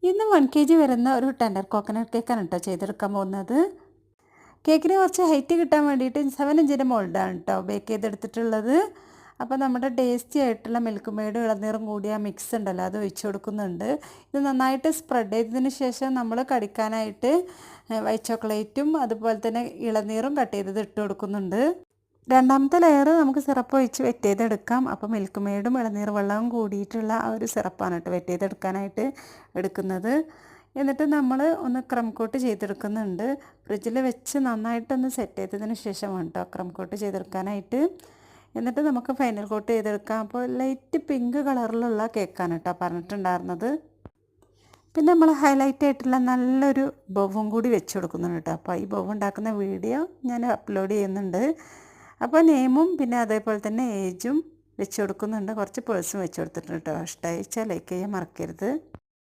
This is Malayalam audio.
ഇന്ന് 1 kg വരുന്ന ഒരു ടെൻഡർ കോക്കനട്ട് കേക്കാണ് കേട്ടോ ചെയ്തെടുക്കാൻ പോകുന്നത്. കേക്കിന് കുറച്ച് ഹൈറ്റ് കിട്ടാൻ വേണ്ടിയിട്ട് 7 ഇഞ്ചിൻ്റെ മോൾഡാണ് കേട്ടോ ബേക്ക് ചെയ്തെടുത്തിട്ടുള്ളത്. അപ്പോൾ നമ്മുടെ ടേസ്റ്റി ആയിട്ടുള്ള മിൽക്ക് മെയ്ഡും ഇളനീറും കൂടിയ മിക്സ് ഉണ്ടല്ലോ അത് ഒഴിച്ച് കൊടുക്കുന്നുണ്ട്. ഇത് നന്നായിട്ട് സ്പ്രെഡ് ചെയ്തതിന് ശേഷം നമ്മൾ കടിക്കാനായിട്ട് വൈറ്റ് ചോക്ലേറ്റും അതുപോലെ തന്നെ ഇളനീറും കട്ട് ചെയ്തത് ഇട്ട് കൊടുക്കുന്നുണ്ട്. രണ്ടാമത്തെ ലെയർ നമുക്ക് സിറപ്പ് ഒഴിച്ച് വെറ്റ് ചെയ്തെടുക്കാം. അപ്പോൾ മിൽക്ക് മെയ്ഡും ഇളനീർ വെള്ളവും കൂടിയിട്ടുള്ള ആ ഒരു സിറപ്പാണ് കേട്ടോ വെറ്റ് ചെയ്തെടുക്കാനായിട്ട് എടുക്കുന്നത്. എന്നിട്ട് നമ്മൾ ഒന്ന് ക്രം കോട്ട് ചെയ്തെടുക്കുന്നുണ്ട്. ഫ്രിഡ്ജിൽ വെച്ച് നന്നായിട്ടൊന്ന് സെറ്റ് ചെയ്തതിന് ശേഷമാണ് കേട്ടോ ക്രം കോട്ട് ചെയ്തെടുക്കാനായിട്ട്. എന്നിട്ട് നമുക്ക് ഫൈനൽ കോട്ട് ചെയ്തെടുക്കാം. അപ്പോൾ ലൈറ്റ് പിങ്ക് കളറിലുള്ള കേക്കാണ് കേട്ടോ പറഞ്ഞിട്ടുണ്ടായിരുന്നത്. പിന്നെ നമ്മൾ ഹൈലൈറ്റ് ആയിട്ടുള്ള നല്ലൊരു ബൊവും കൂടി വെച്ച് കൊടുക്കുന്നുണ്ട് കേട്ടോ. അപ്പോൾ ഈ ബൊവ് ഉണ്ടാക്കുന്ന വീഡിയോ ഞാൻ അപ്ലോഡ് ചെയ്യുന്നുണ്ട്. അപ്പോൾ നെയിമും പിന്നെ അതേപോലെ തന്നെ ഏജും വെച്ച് കൊടുക്കുന്നുണ്ട്. കുറച്ച് പേഴ്സും വെച്ച് കൊടുത്തിട്ടുണ്ട് കേട്ടോ. ഇഷ്ടമായിച്ചാൽ ലൈക്ക് ചെയ്യാൻ മറക്കരുത്.